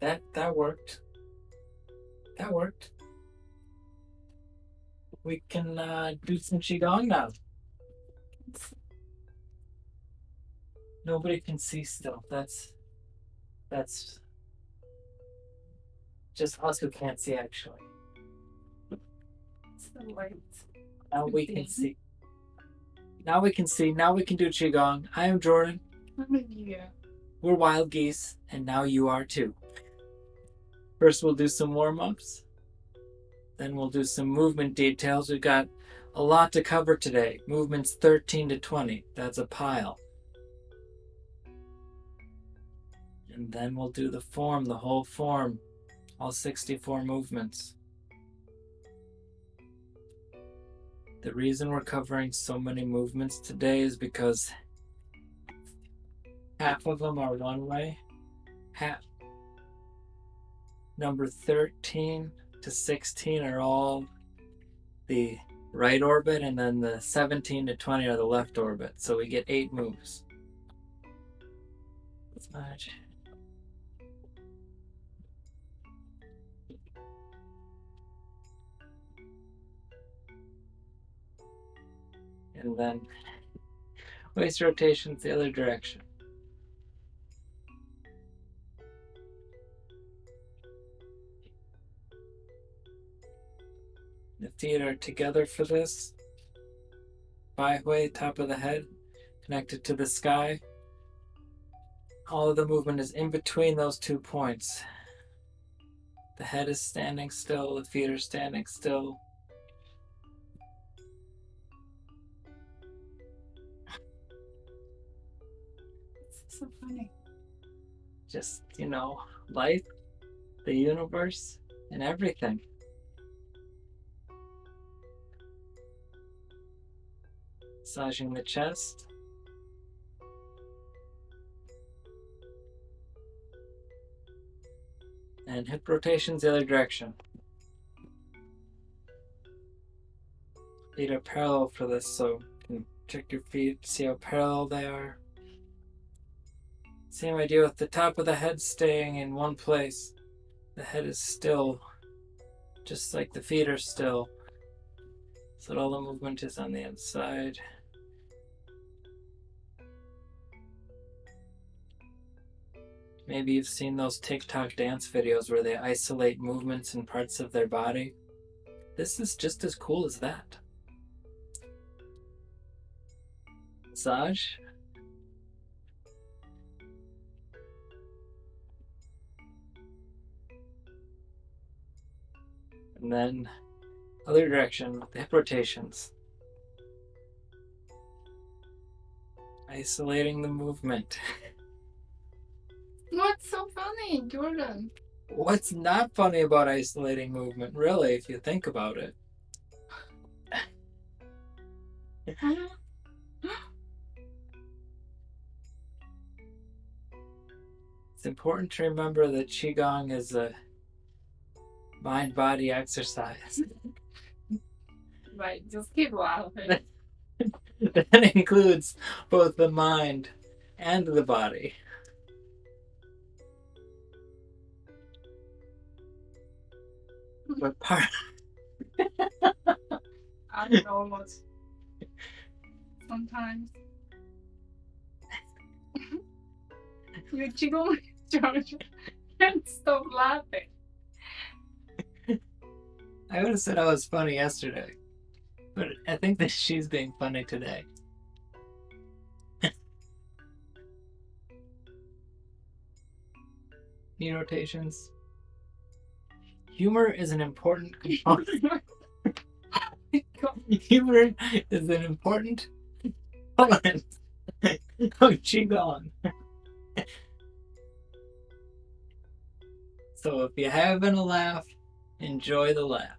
That worked. That worked. We can do some qigong now. Nobody can see still. That's just us who can't see actually. It's the light. Now we can see. Now we can see. Now we can do qigong. I am Jordan. Yeah. We're wild geese, and now you are too. First, we'll do some warm ups. Then we'll do some movement details. We've got a lot to cover today. Movements 13 to 20. That's a pile. And then we'll do the form, the whole form, all 64 movements. The reason we're covering so many movements today is because half of them are one way, half number 13 to 16 are all the right orbit, and then the 17 to 20 are the left orbit. So we get 8 moves. That's much. And then waist rotations the other direction. The feet are together for this. Baihui, top of the head, connected to the sky. All of the movement is in between those 2 points. The head is standing still, the feet are standing still. It's so funny. Just, life, the universe, and everything. Massaging the chest. And hip rotations the other direction. Feet are parallel for this, so you can check your feet, see how parallel they are. Same idea with the top of the head staying in one place. The head is still, just like the feet are still. So that all the movement is on the inside. Maybe you've seen those TikTok dance videos where they isolate movements and parts of their body. This is just as cool as that. Massage. And then other direction with the hip rotations. Isolating the movement. What's so funny, Jordan? What's not funny about isolating movement, really, if you think about it? It's important to remember that Qigong is a mind-body exercise. Right, just keep laughing. That includes both the mind and the body. But part I don't know what. Sometimes. Your qigong instructor can't stop laughing. I would have said I was funny yesterday, but I think that she's being funny today. Knee rotations. Humor is an important component. Humor is an important component of Qigong. So if you're having a laugh, enjoy the laugh.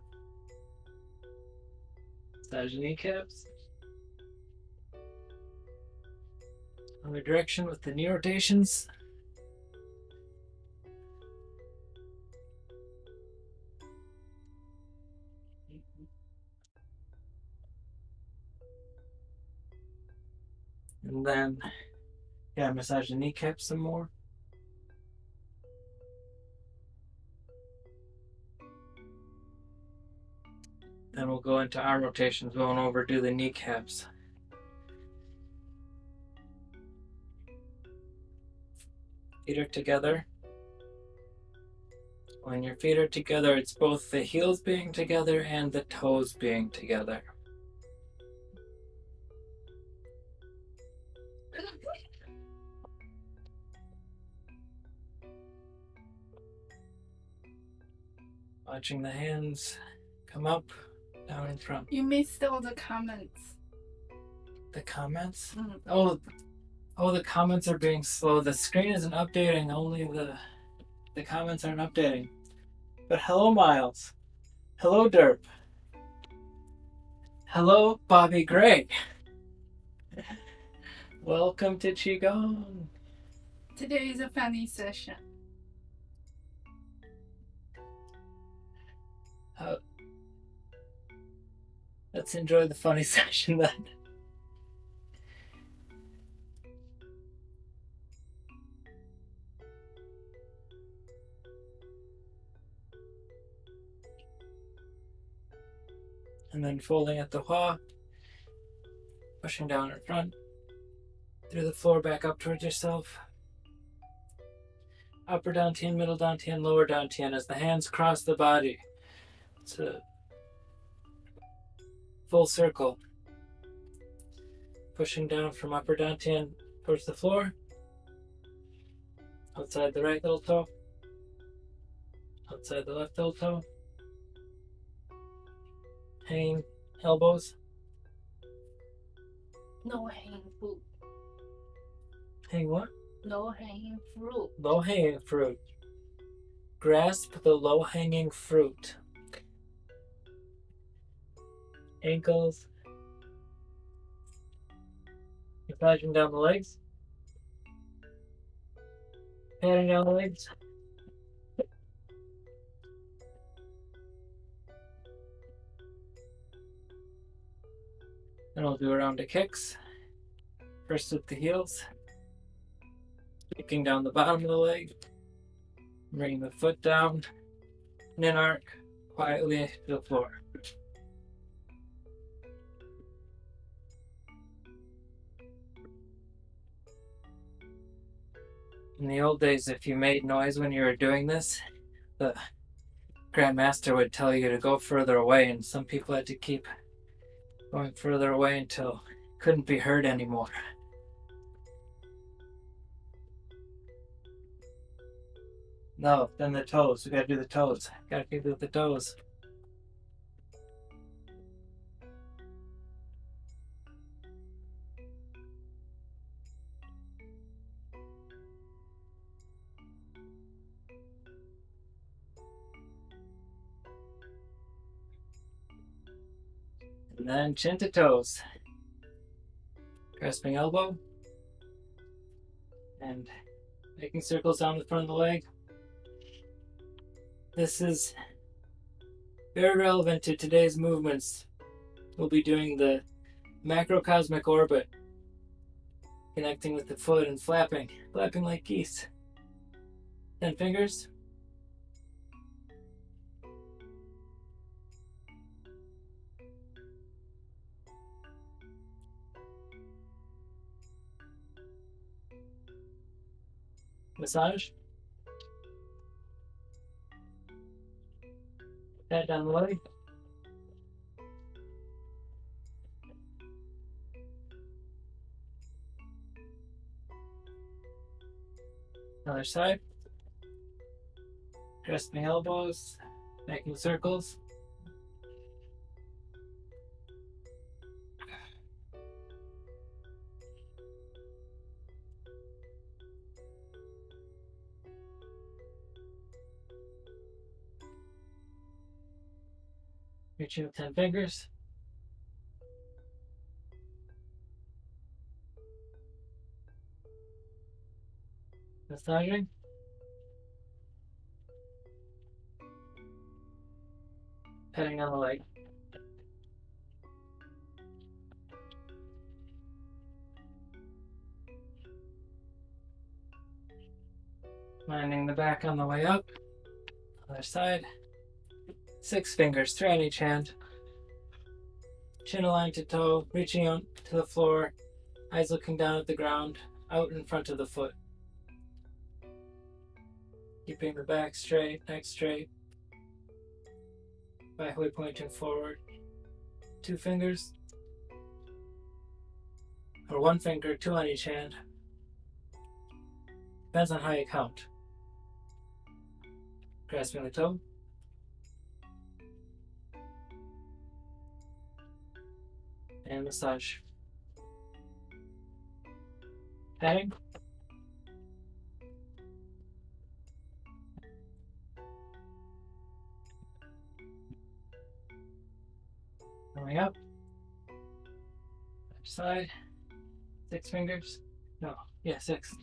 Massage kneecaps. Other direction with the knee rotations. And then, massage the kneecaps some more. go into arm rotations. We won't overdo the kneecaps. Feet are together. When your feet are together, it's both the heels being together and the toes being together. Watching the hands come up, down in front. You missed all the comments. The comments? Mm. Oh, the comments are being slow. The screen isn't updating, only the comments aren't updating. But hello, Miles. Hello, Derp. Hello, Bobby Gray. Welcome to Qigong. Today is a funny session. Let's enjoy the funny session then. And then folding at the hua, pushing down in front, through the floor back up towards yourself. Upper dantian, middle dantian, lower dantian as the hands cross the body. It's a full circle. Pushing down from upper dantian towards the floor. Outside the right little toe. Outside the left little toe. Hanging elbows. No hanging fruit. Hang what? No hanging fruit. Low hanging fruit. Grasp the low hanging fruit. Ankles. Massaging down the legs. Patting down the legs. Then we'll do a round of kicks. First with the heels. Kicking down the bottom of the leg. Bringing the foot down. And then arc quietly to the floor. In the old days, if you made noise when you were doing this, the Grandmaster would tell you to go further away, and some people had to keep going further away until it couldn't be heard anymore. No, then the toes. We gotta do the toes. Gotta keep with the toes. And then chin to toes. Grasping elbow. And making circles down the front of the leg. This is very relevant to today's movements. We'll be doing the macrocosmic orbit. Connecting with the foot and flapping. Flapping like geese. 10 fingers. Massage. Pat down the leg. Other side. Grasping elbows. Making circles. Reaching with 10 fingers. Massaging. Patting on the leg. Landing the back on the way up. Other side. 6 fingers, 3 on each hand. chin aligned to toe, reaching out to the floor, eyes looking down at the ground, out in front of the foot. Keeping the back straight, neck straight. Baihui pointing forward. 2 fingers. Or 1 finger, 2 on each hand. Depends on how you count. Grasping the toe. And massage. Heading. Going up. Left side. 6 fingers. No, yeah, 6.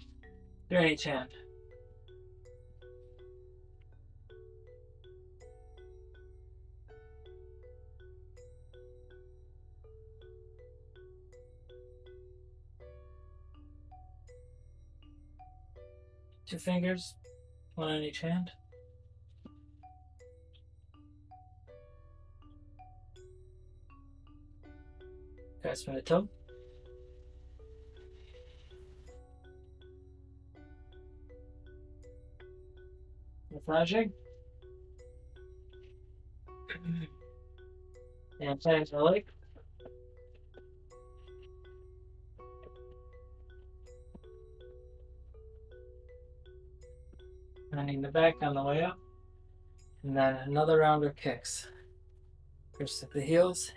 3 on each hand. Two fingers, 1 on each hand. Grasping the toe. Massaging. And planting the leg. Landing the back on the way up. And then another round of kicks. First at the heels.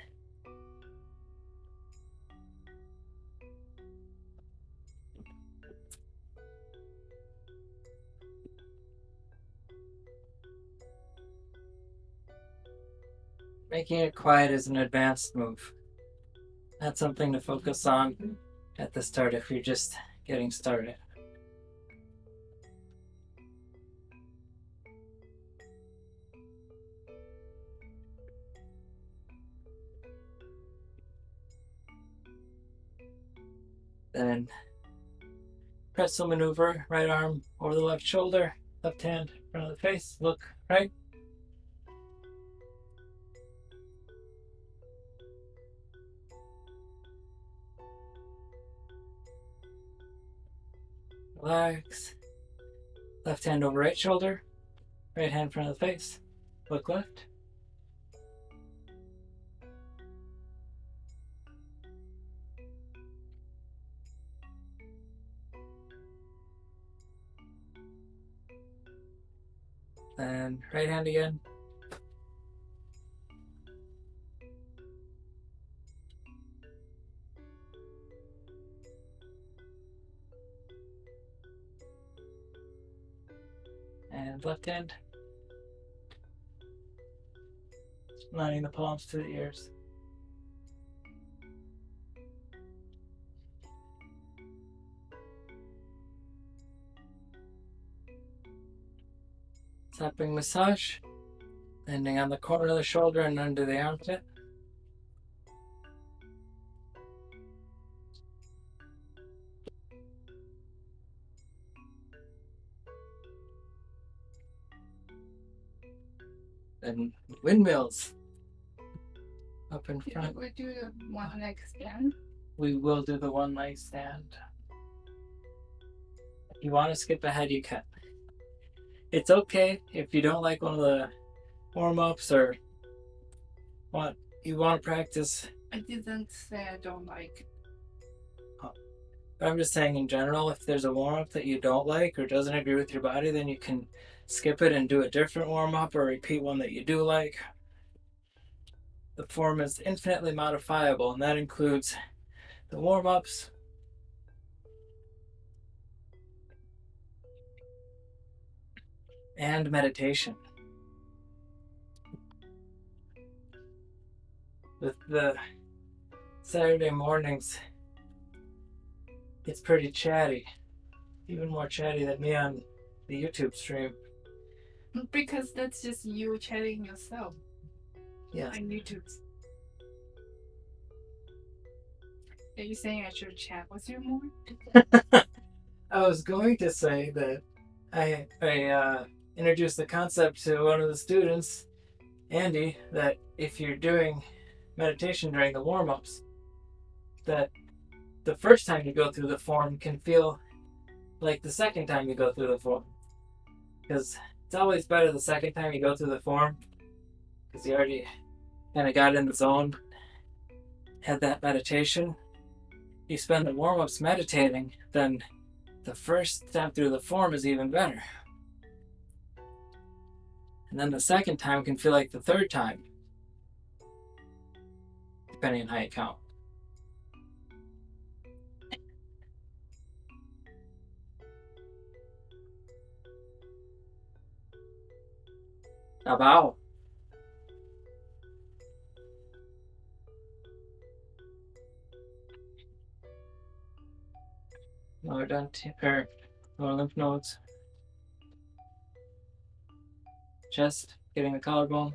Making it quiet is an advanced move. That's something to focus on at the start if you're just getting started. Then pretzel maneuver, right arm over the left shoulder, left hand in front of the face, look right. Relax. Left hand over right shoulder, right hand in front of the face, look left. And right hand again. And left hand. Lining the palms to the ears. Tapping massage, landing on the corner of the shoulder and under the armpit. Then windmills up in front. We do the 1 leg stand. We will do the 1 leg stand. If you want to skip ahead, you can. It's okay if you don't like one of the warm-ups or you want to practice. I didn't say I don't like. But I'm just saying in general, if there's a warm-up that you don't like or doesn't agree with your body, then you can skip it and do a different warm-up or repeat one that you do like. The form is infinitely modifiable, and that includes the warm-ups, and meditation. With the Saturday mornings, it's pretty chatty. Even more chatty than me on the YouTube stream. Because that's just you chatting yourself Yes. on YouTube. Are you saying I should chat with you more? I was going to say that I introduced the concept to one of the students, Andy, that if you're doing meditation during the warm-ups that the first time you go through the form can feel like the second time you go through the form. Because it's always better the second time you go through the form, because you already kind of got in the zone, had that meditation. You spend the warm-ups meditating, then the first time through the form is even better. And then the second time can feel like the third time, depending on how you count. Abao. Lower lower lymph nodes. Chest, getting the collarbone.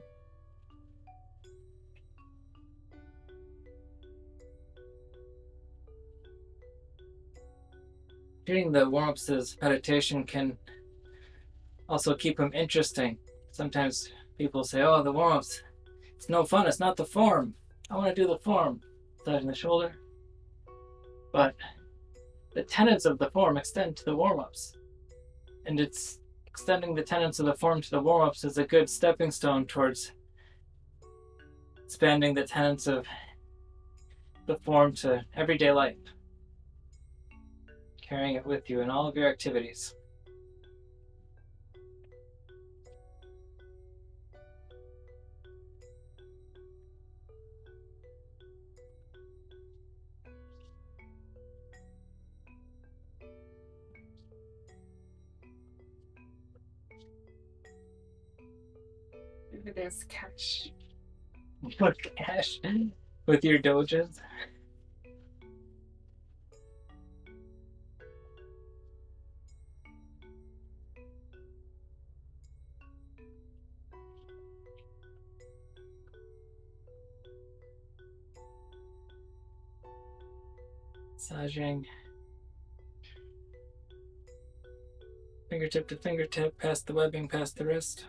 Doing the warm-ups as meditation can also keep them interesting. Sometimes people say, oh, the warm-ups, it's no fun, it's not the form. I want to do the form. Massaging the shoulder. But the tenets of the form extend to the warm-ups. And it's extending the tenets of the form to the warm-ups is a good stepping stone towards expanding the tenets of the form to everyday life. Carrying it with you in all of your activities. Maybe there's cash. What cash with your dojas? Massaging fingertip to fingertip, past the webbing, past the wrist.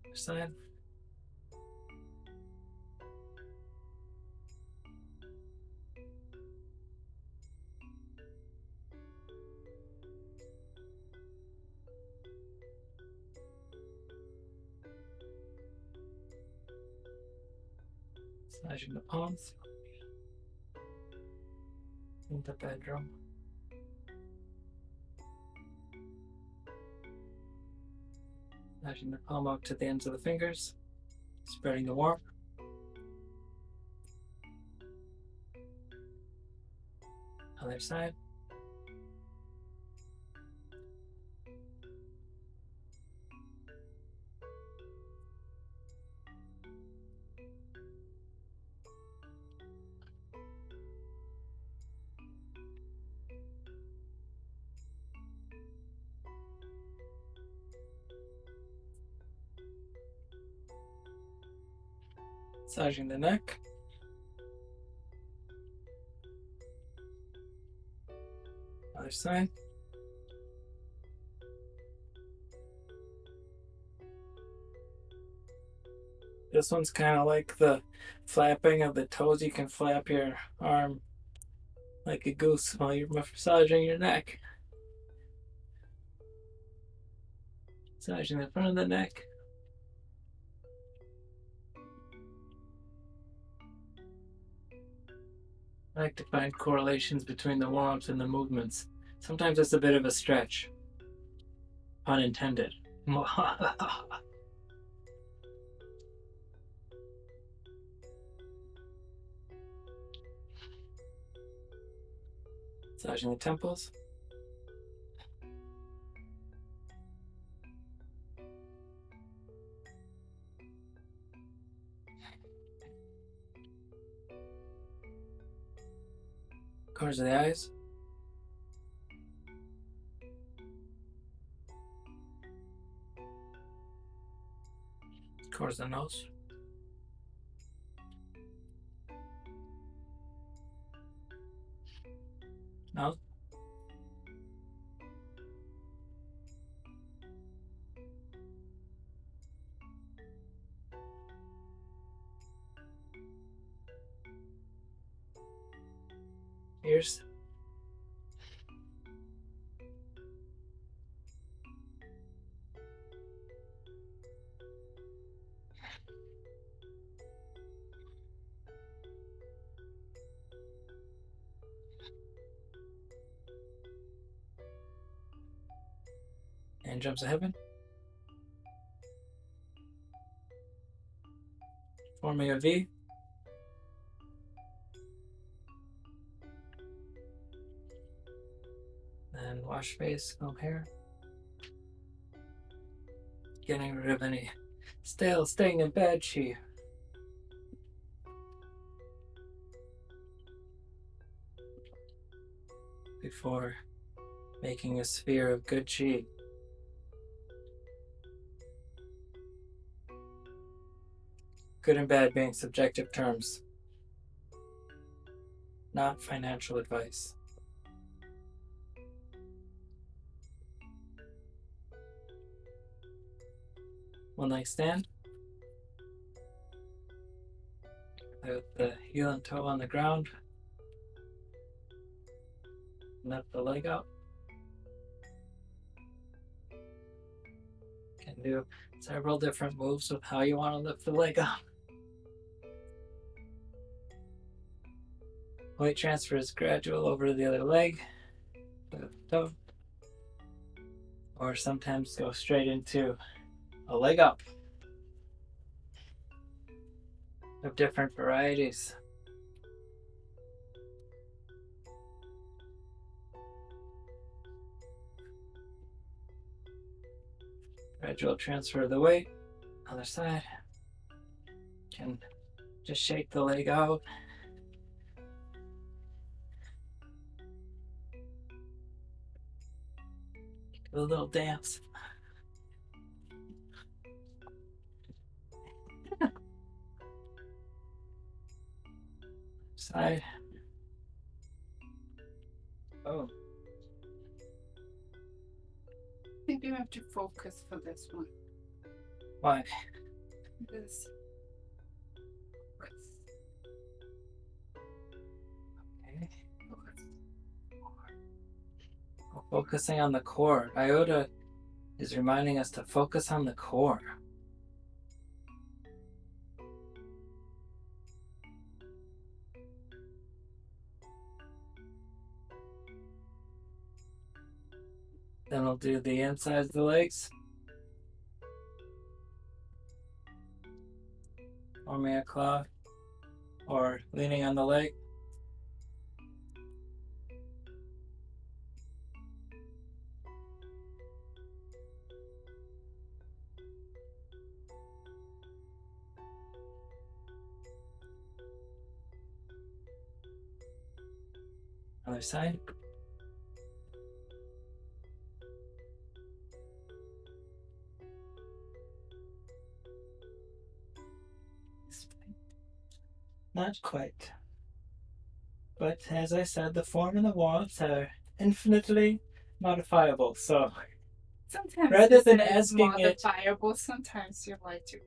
Other side. Massaging the palms in the bedroom. Massaging the palm out to the ends of the fingers, spreading the warmth. Other side. Massaging the neck. Other side. This one's kind of like the flapping of the toes. You can flap your arm like a goose while you're massaging your neck. Massaging the front of the neck. I like to find correlations between the warm-ups and the movements. Sometimes it's a bit of a stretch. Pun intended. Massaging the temples. Corners of the eyes. Corners of the nose. ears. And jumps a heaven. Forming a V. And wash face, comb hair. Getting rid of any stale, staying and bad chi. Before making a sphere of good chi. Good and bad being subjective terms, not financial advice. One leg stand. With the heel and toe on the ground. Lift the leg up. Can do several different moves with how you want to lift the leg up. Weight transfer is gradual over to the other leg, the toe, or sometimes go straight into a leg up of different varieties. Gradual transfer of the weight, other side. Can just shake the leg out. Do a little dance. Side. Oh. I think you have to focus for this one. Why? This. Okay. Focus. Focusing on the core. Iota is reminding us to focus on the core. Then we'll do the insides of the legs. Forming a claw or leaning on the leg. Other side. Not quite. But as I said, the form and the walls are infinitely modifiable. So Sometimes rather you than say it's asking it, modifiable, sometimes you like to.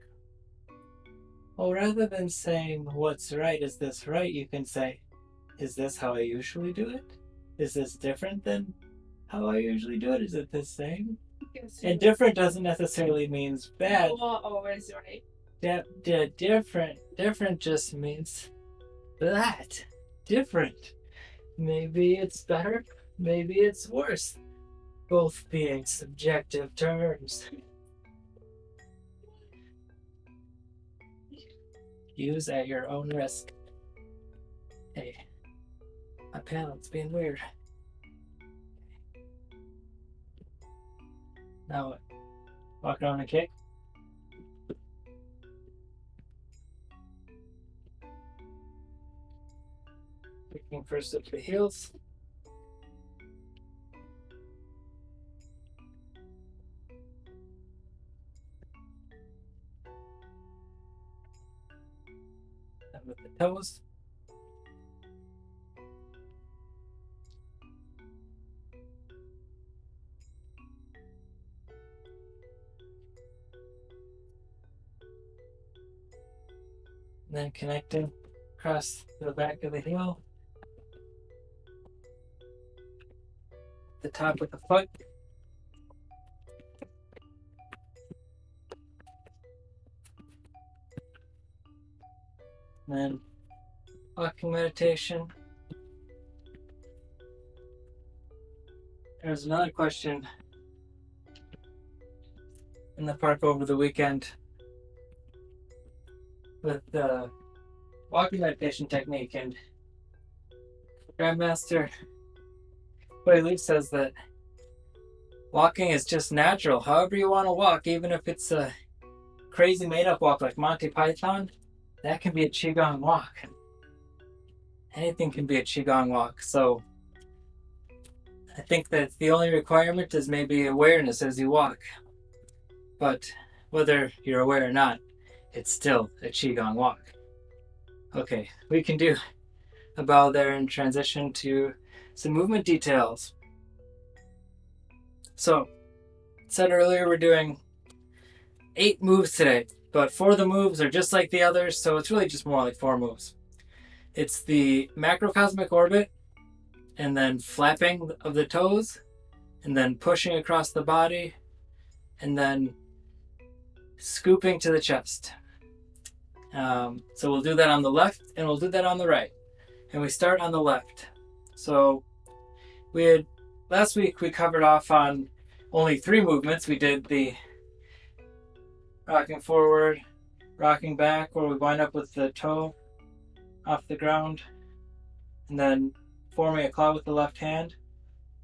well, rather than saying what's right, is this right, you can say, is this how I usually do it? Is this different than how I usually do it? Is it the same? Yes, And different doesn't necessarily means bad. you are always right. Different just means that. Different. Maybe it's better, maybe it's worse. Both being subjective terms. Use at your own risk. Hey, my palette's being weird. Now what? Walk around and kick. Kicking first up the heels. And with the toes. And then connecting across the back of the heel. the top of the foot. And then walking meditation. There's another question in the park over the weekend with the walking meditation technique, and Grandmaster Hui Li says that walking is just natural. However you want to walk, even if it's a crazy made-up walk like Monty Python, that can be a Qigong walk. Anything can be a Qigong walk. So I think that the only requirement is maybe awareness as you walk. But whether you're aware or not, it's still a Qigong walk. Okay, we can do a bow there and transition to some movement details. So, said earlier we're doing 8 moves today, but 4 of the moves are just like the others, so it's really just more like 4 moves. It's the macrocosmic orbit, and then flapping of the toes, and then pushing across the body, and then scooping to the chest. So we'll do that on the left, and we'll do that on the right. And we start on the left. So last week we covered off on only 3 movements. We did the rocking forward, rocking back, where we wind up with the toe off the ground, and then forming a claw with the left hand,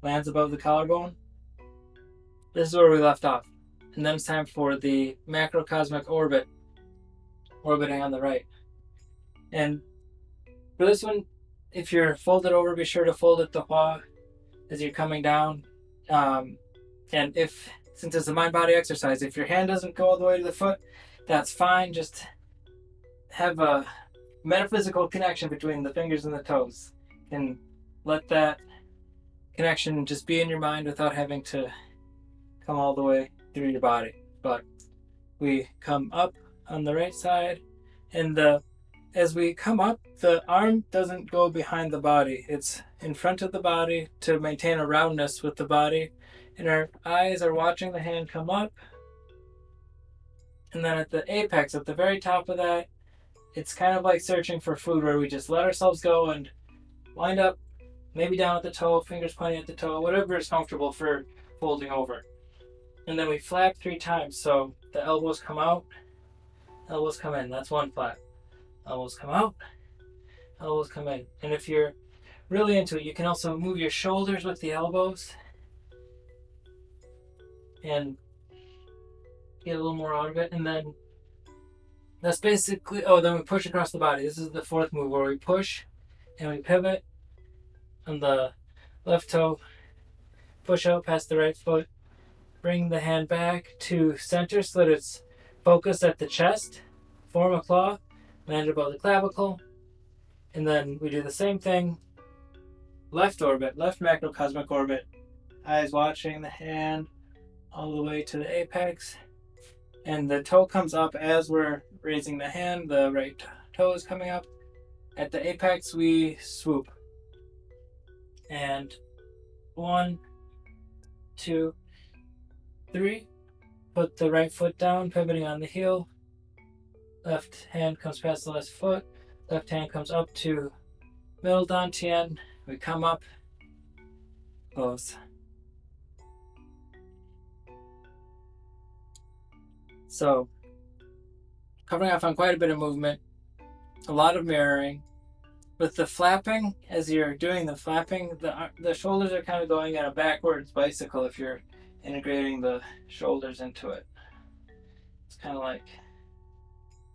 lands above the collarbone. This is where we left off. And then it's time for the macrocosmic orbit, orbiting on the right. And for this one, if you're folded over, be sure to fold at the hua as you're coming down. And since it's a mind-body exercise, if your hand doesn't go all the way to the foot, that's fine. Just have a metaphysical connection between the fingers and the toes, and let that connection just be in your mind without having to come all the way through your body. But we come up on the right side, and as we come up, the arm doesn't go behind the body. It's in front of the body to maintain a roundness with the body, and our eyes are watching the hand come up. And then at the apex, at the very top of that, it's kind of like searching for food, where we just let ourselves go and wind up, maybe down at the toe, fingers pointing at the toe, whatever is comfortable for folding over. And then we flap 3 times. So the elbows come out, elbows come in. That's 1 flap. Elbows come out, elbows come in. And if you're really into it, you can also move your shoulders with the elbows and get a little more out of it. And then that's basically, then we push across the body. This is the 4th move, where we push and we pivot on the left toe, push out past the right foot, bring the hand back to center so that it's focused at the chest, form a claw, land above the clavicle, and then we do the same thing, left orbit, left macrocosmic orbit, eyes watching the hand all the way to the apex, and the toe comes up as we're raising the hand, the right toe is coming up. At the apex we swoop, and 1, 2, 3, put the right foot down, pivoting on the heel, left hand comes past the left foot, left hand comes up to middle dantian, we come up, close. So, covering off on quite a bit of movement, a lot of mirroring. With the flapping, as you're doing the flapping, the shoulders are kind of going at a backwards bicycle if you're integrating the shoulders into it. It's kind of like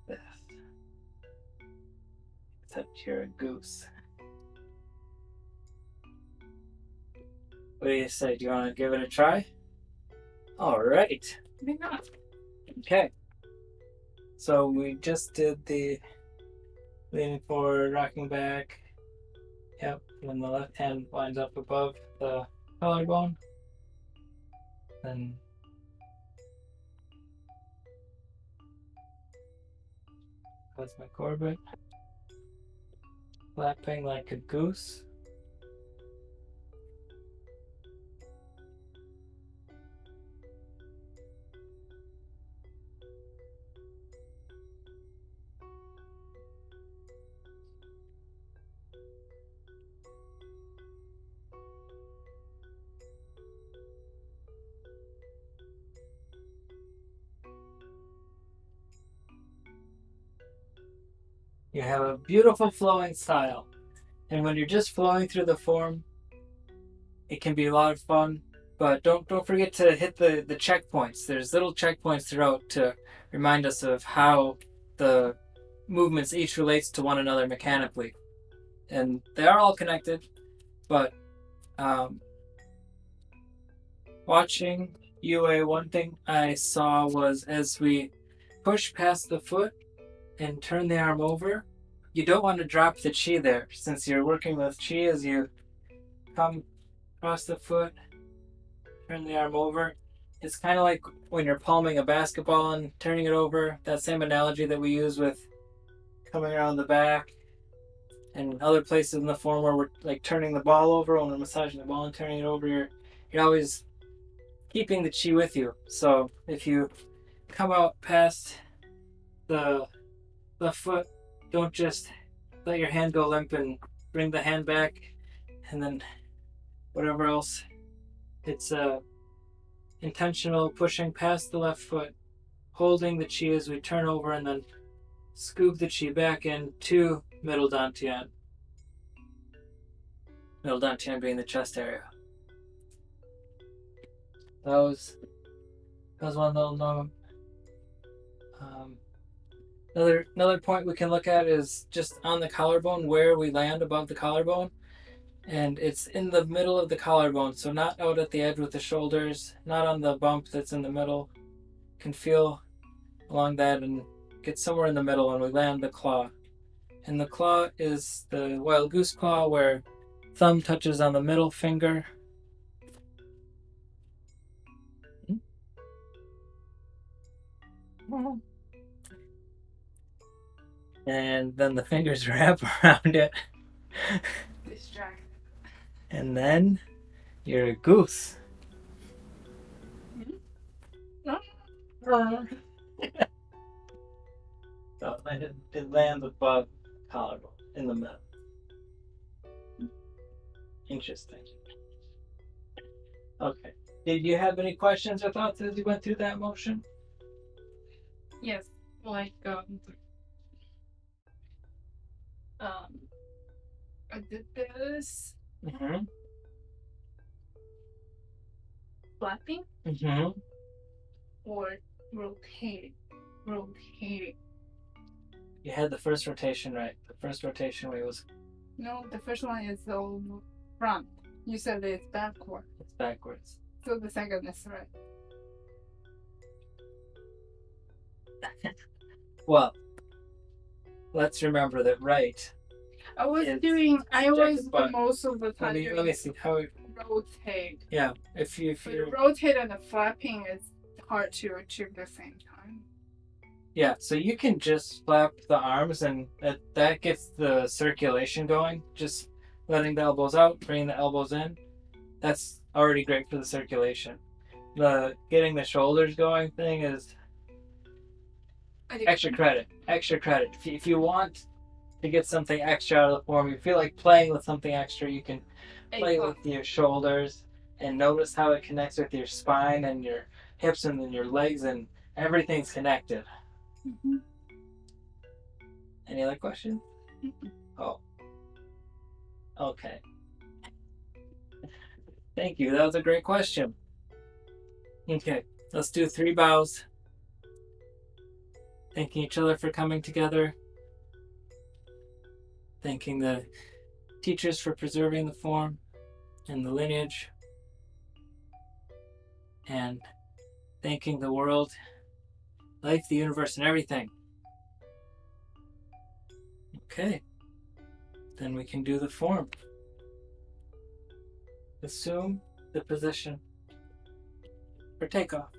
this, except you're a goose. What do you say? Do you want to give it a try? All right. Maybe not. Okay. So we just did the leaning forward, rocking back. Yep. When the left hand winds up above the collarbone. Then cosmic orbit. Flapping like a goose. You have a beautiful flowing style. And when you're just flowing through the form, it can be a lot of fun. But don't forget to hit the checkpoints. There's little checkpoints throughout to remind us of how the movements each relates to one another mechanically. And they are all connected, but watching UA, one thing I saw was as we push past the foot and turn the arm over, you don't want to drop the chi there, since you're working with chi as you come across the foot, turn the arm over. It's kind of like when you're palming a basketball and turning it over, that same analogy that we use with coming around the back and other places in the form where we're like turning the ball over, when we're massaging the ball and turning it over, you're always keeping the chi with you. So if you come out past the foot, don't just let your hand go limp and bring the hand back and then whatever else. It's intentional pushing past the left foot, holding the chi as we turn over, and then scoop the chi back into middle dantian. Middle dantian being the chest area. That was one little note. Another point we can look at is just on the collarbone, where we land above the collarbone. And it's in the middle of the collarbone, so not out at the edge with the shoulders, not on the bump that's in the middle. You can feel along that and get somewhere in the middle when we land the claw. And the claw is the wild goose claw, where thumb touches on the middle finger. And then the fingers wrap around it. Distracted. And then you're a goose. So it lands above collarbone in the middle. Interesting. Okay. Did you have any questions or thoughts as you went through that motion? Yes, like I did this Mm-hmm. flapping Mm-hmm. or rotating. You had the first rotation right. The first rotation way was No, the first one is the front. You said it's backward. it's backwards. So the second is right. Well, let's remember that right. I was It's the but most of the Let time me doing see how it, rotate. yeah. If you But rotate and the flapping is hard to achieve the same time. yeah, so you can just flap the arms and that gets the circulation going. Just letting the elbows out, bringing the elbows in. That's already great for the circulation. The getting the shoulders going thing is extra credit. Extra credit. If you want to get something extra out of the form, you feel like playing with something extra, you can play with your shoulders and notice how it connects with your spine and your hips and then your legs, and everything's connected. Mm-hmm. Any other questions? Mm-hmm. Oh. Okay. Thank you. That was a great question. Okay, let's do 3 bows. Thanking each other for coming together. Thanking the teachers for preserving the form and the lineage. And thanking the world, life, the universe, and everything. Okay. Then we can do the form. Assume the position for takeoff.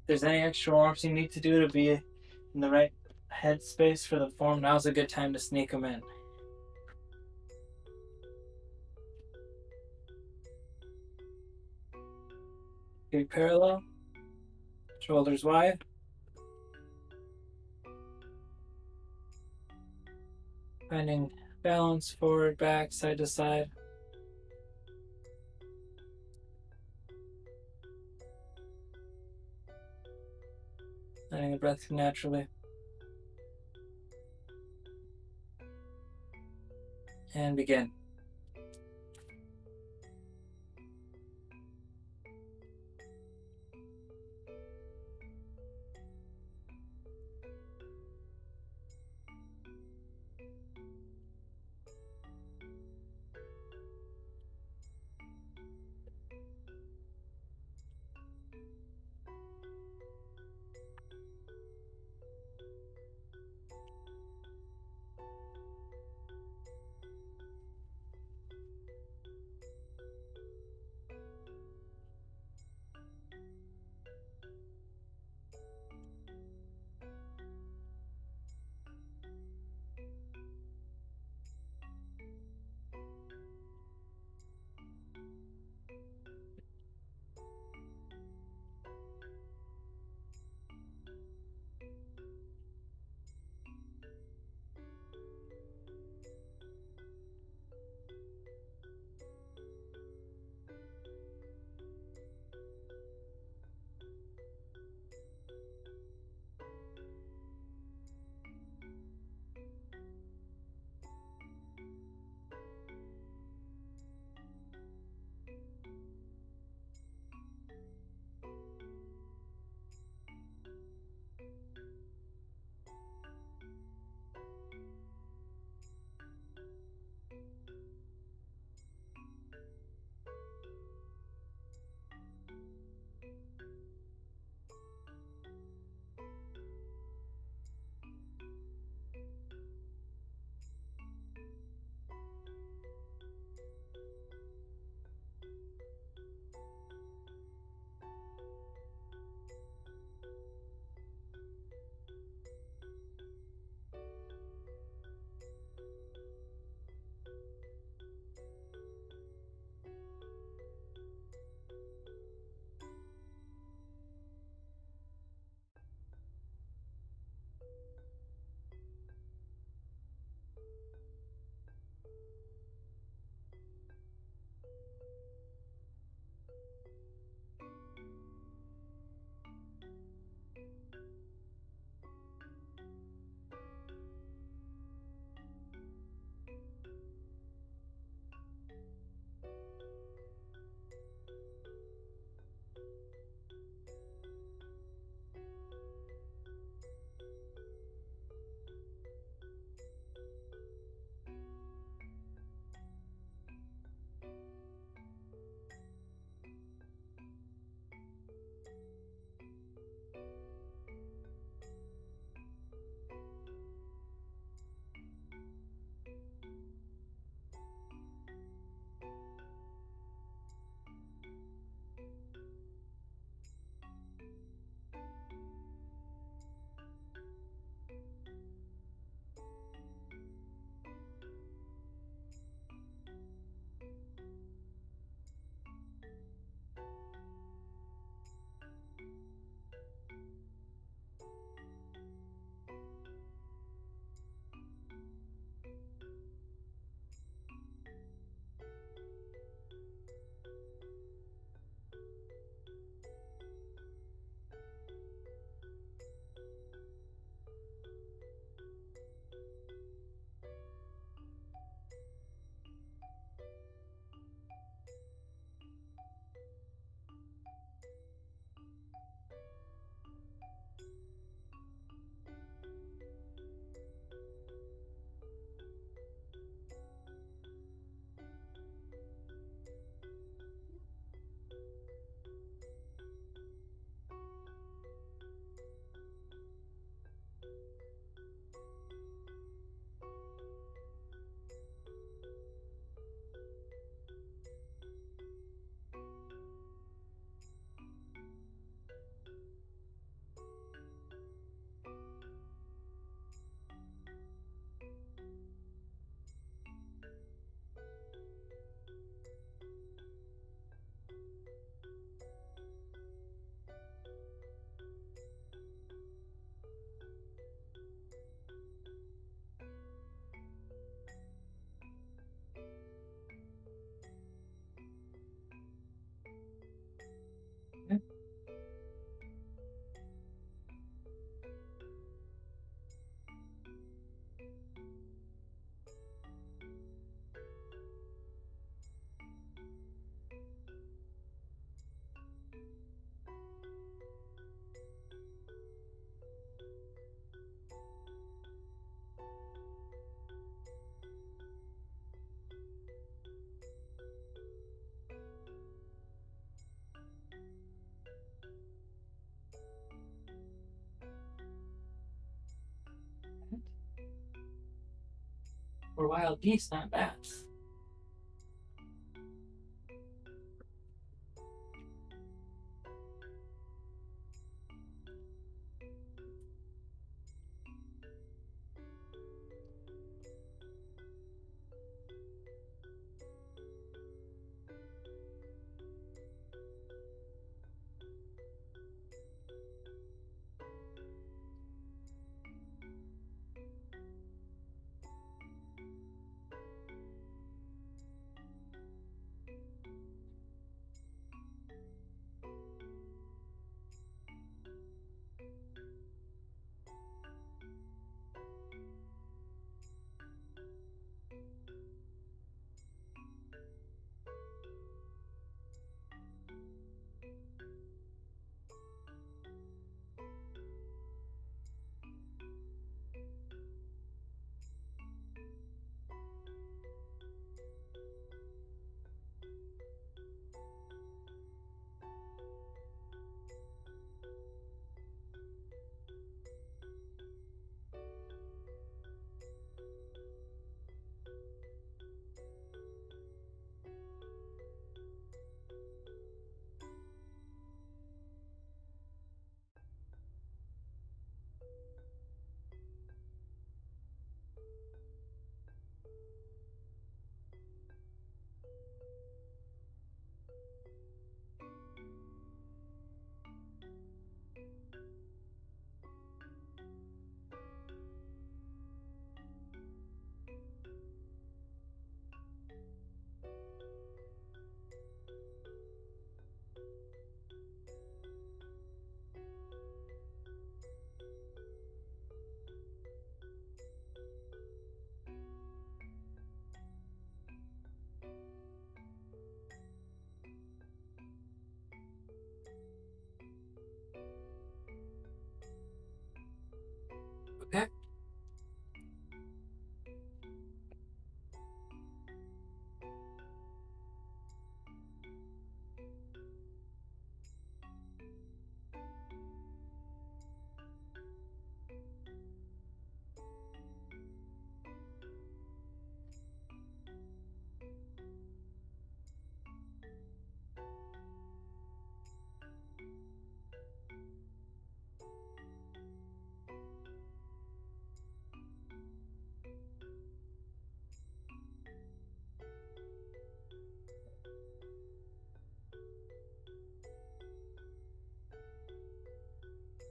If there's any extra warm-ups you need to do to be in the right headspace for the form, now's a good time to sneak them in. Feet parallel, shoulders wide. Finding balance forward, back, side to side. letting the breath come naturally. And begin. for wild geese, not bats. Okay.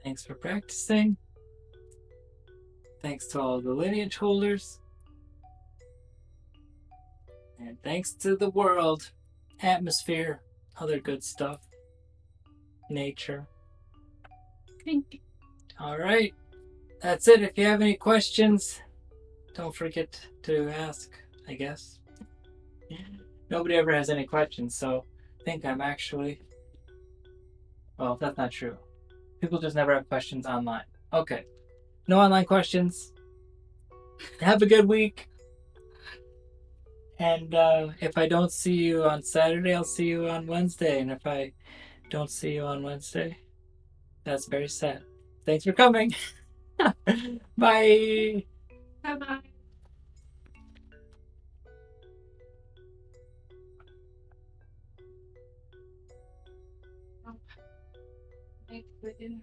Thanks for practicing. Thanks to all the lineage holders. And thanks to the world, atmosphere, other good stuff, nature. Thank you. All right. That's it. If you have any questions, don't forget to ask, I guess. Nobody ever has any questions, so I think I'm actually... Well, that's not true. People just never have questions online. Okay. No online questions. Have a good week. And if I don't see you on Saturday, I'll see you on Wednesday. And if I don't see you on Wednesday, that's very sad. Thanks for coming. Bye. Bye-bye. Thanks for dinner.